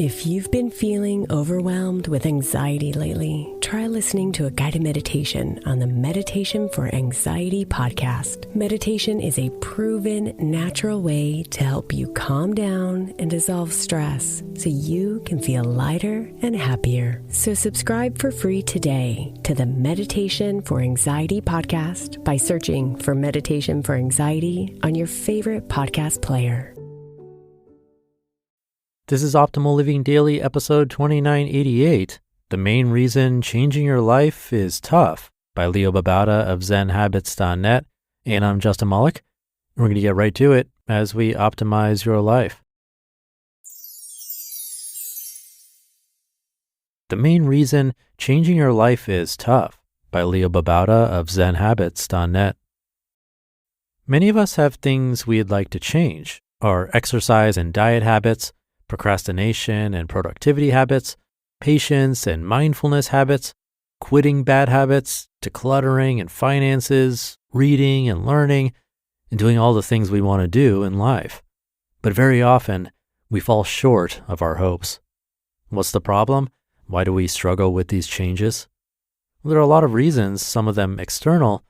If you've been feeling overwhelmed with anxiety lately, try listening to a guided meditation on the Meditation for Anxiety podcast. Meditation is a proven, natural way to help you calm down and dissolve stress so you can feel lighter and happier. So subscribe for free today to the Meditation for Anxiety podcast by searching for Meditation for Anxiety on your favorite podcast player. This is Optimal Living Daily, episode 2988, The Main Reason Changing Your Life is Tough, by Leo Babauta of ZenHabits.net, and I'm Justin Malik. We're going to get right to it as we optimize your life. The Main Reason Changing Your Life is Tough, by Leo Babauta of ZenHabits.net. Many of us have things we'd like to change, our exercise and diet habits, procrastination and productivity habits, patience and mindfulness habits, quitting bad habits, decluttering and finances, reading and learning, and doing all the things we want to do in life. But very often, we fall short of our hopes. What's the problem? Why do we struggle with these changes? Well, there are a lot of reasons, some of them external,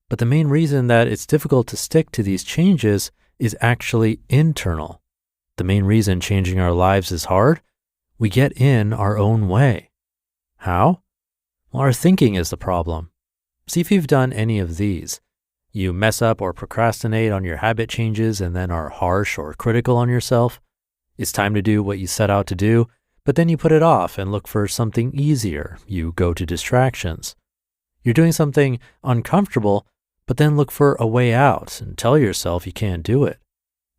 but the main reason that it's difficult to stick to these changes is actually internal. The main reason changing our lives is hard, we get in our own way. How? Well, our thinking is the problem. See if you've done any of these. You mess up or procrastinate on your habit changes and then are harsh or critical on yourself. It's time to do what you set out to do, but then you put it off and look for something easier. You go to distractions. You're doing something uncomfortable, but then look for a way out and tell yourself you can't do it.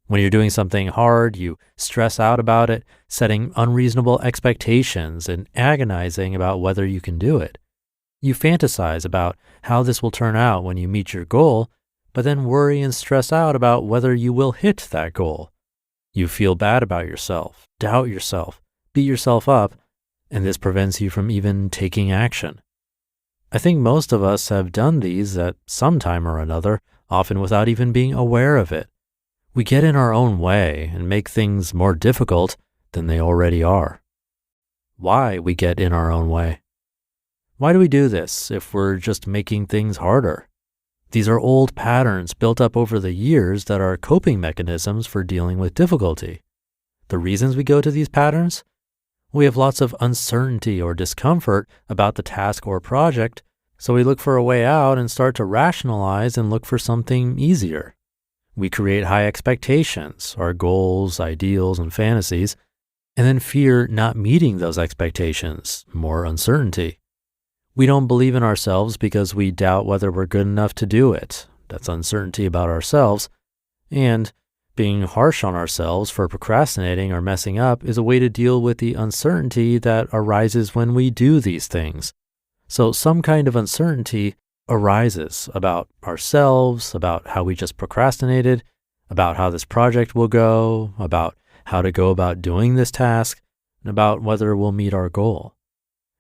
When you're doing something hard, you stress out about it, setting unreasonable expectations and agonizing about whether you can do it. You fantasize about how this will turn out when you meet your goal, but then worry and stress out about whether you will hit that goal. You feel bad about yourself, doubt yourself, beat yourself up, and this prevents you from even taking action. I think most of us have done these at some time or another, often without even being aware of it. We get in our own way and make things more difficult than they already are. Why we get in our own way? Why do we do this if we're just making things harder? These are old patterns built up over the years that are coping mechanisms for dealing with difficulty. The reasons we go to these patterns? We have lots of uncertainty or discomfort about the task or project, so we look for a way out and start to rationalize and look for something easier. We create high expectations, our goals, ideals, and fantasies, and then fear not meeting those expectations, more uncertainty. We don't believe in ourselves because we doubt whether we're good enough to do it. That's uncertainty about ourselves. And being harsh on ourselves for procrastinating or messing up is a way to deal with the uncertainty that arises when we do these things. So some kind of uncertainty arises about ourselves, about how we just procrastinated, about how this project will go, about how to go about doing this task, and about whether we'll meet our goal.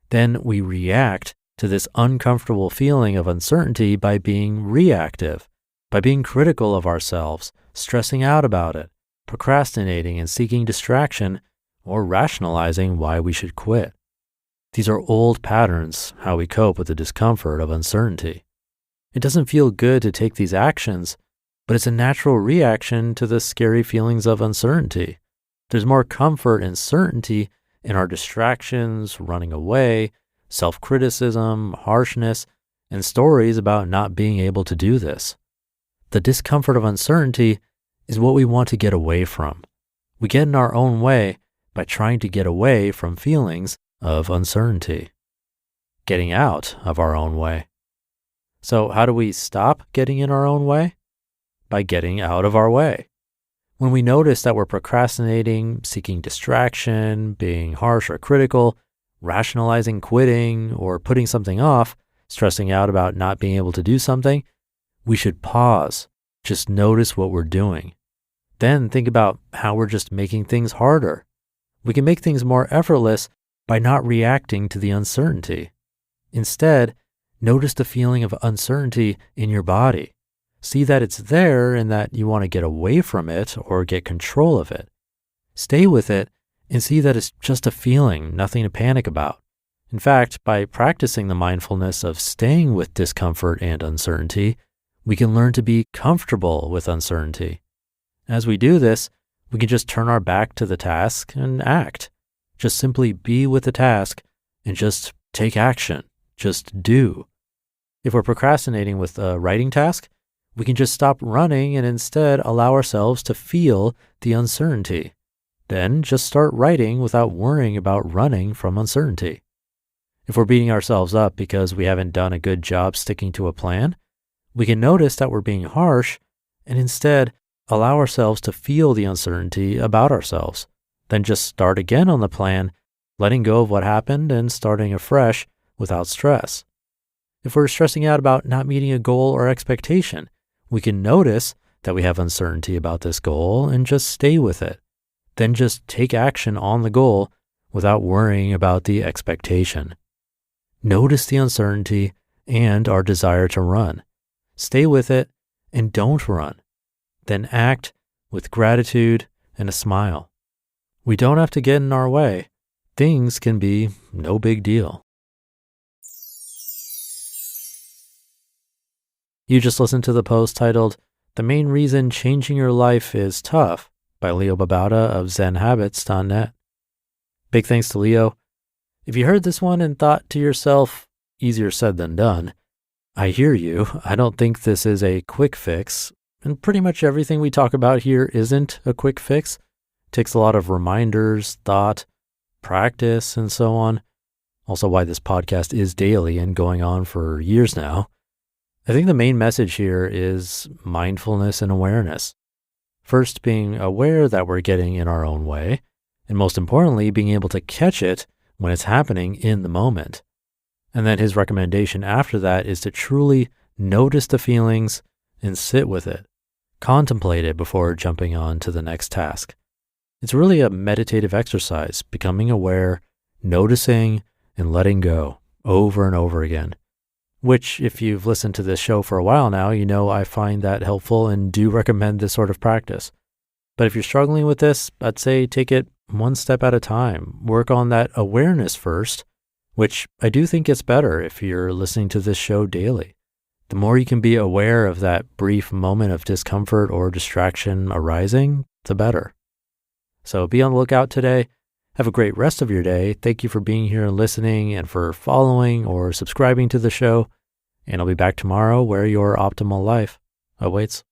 Then we react to this uncomfortable feeling of uncertainty by being reactive, by being critical of ourselves, stressing out about it, procrastinating and seeking distraction, or rationalizing why we should quit. These are old patterns, how we cope with the discomfort of uncertainty. It doesn't feel good to take these actions, but it's a natural reaction to the scary feelings of uncertainty. There's more comfort and certainty in our distractions, running away, self-criticism, harshness, and stories about not being able to do this. The discomfort of uncertainty is what we want to get away from. We get in our own way by trying to get away from feelings of uncertainty, getting out of our own way. So how do we stop getting in our own way? By getting out of our way. When we notice that we're procrastinating, seeking distraction, being harsh or critical, rationalizing quitting or putting something off, stressing out about not being able to do something, we should pause, just notice what we're doing. Then think about how we're just making things harder. We can make things more effortless by not reacting to the uncertainty. Instead, notice the feeling of uncertainty in your body. See that it's there and that you want to get away from it or get control of it. Stay with it and see that it's just a feeling, nothing to panic about. In fact, by practicing the mindfulness of staying with discomfort and uncertainty, we can learn to be comfortable with uncertainty. As we do this, we can just turn our back to the task and act. Just simply be with the task and just take action. Just do. If we're procrastinating with a writing task, we can just stop running and instead allow ourselves to feel the uncertainty. Then just start writing without worrying about running from uncertainty. If we're beating ourselves up because we haven't done a good job sticking to a plan, we can notice that we're being harsh and instead allow ourselves to feel the uncertainty about ourselves. Then just start again on the plan, letting go of what happened and starting afresh without stress. If we're stressing out about not meeting a goal or expectation, we can notice that we have uncertainty about this goal and just stay with it. Then just take action on the goal without worrying about the expectation. Notice the uncertainty and our desire to run. Stay with it and don't run. Then act with gratitude and a smile. We don't have to get in our way. Things can be no big deal. You just listened to the post titled, "The Main Reason Changing Your Life is Tough" by Leo Babauta of ZenHabits.net. Big thanks to Leo. If you heard this one and thought to yourself, easier said than done, I hear you. I don't think this is a quick fix. And pretty much everything we talk about here isn't a quick fix. It takes a lot of reminders, thought, practice, and so on. Also why this podcast is daily and going on for years now. I think the main message here is mindfulness and awareness. First, being aware that we're getting in our own way, and most importantly, being able to catch it when it's happening in the moment. And then his recommendation after that is to truly notice the feelings and sit with it. Contemplate it before jumping on to the next task. It's really a meditative exercise, becoming aware, noticing, and letting go over and over again. Which, if you've listened to this show for a while now, you know I find that helpful and do recommend this sort of practice. But if you're struggling with this, I'd say take it one step at a time. Work on that awareness first, which I do think gets better if you're listening to this show daily. The more you can be aware of that brief moment of discomfort or distraction arising, the better. So be on the lookout today. Have a great rest of your day. Thank you for being here and listening and for following or subscribing to the show. And I'll be back tomorrow where your optimal life awaits.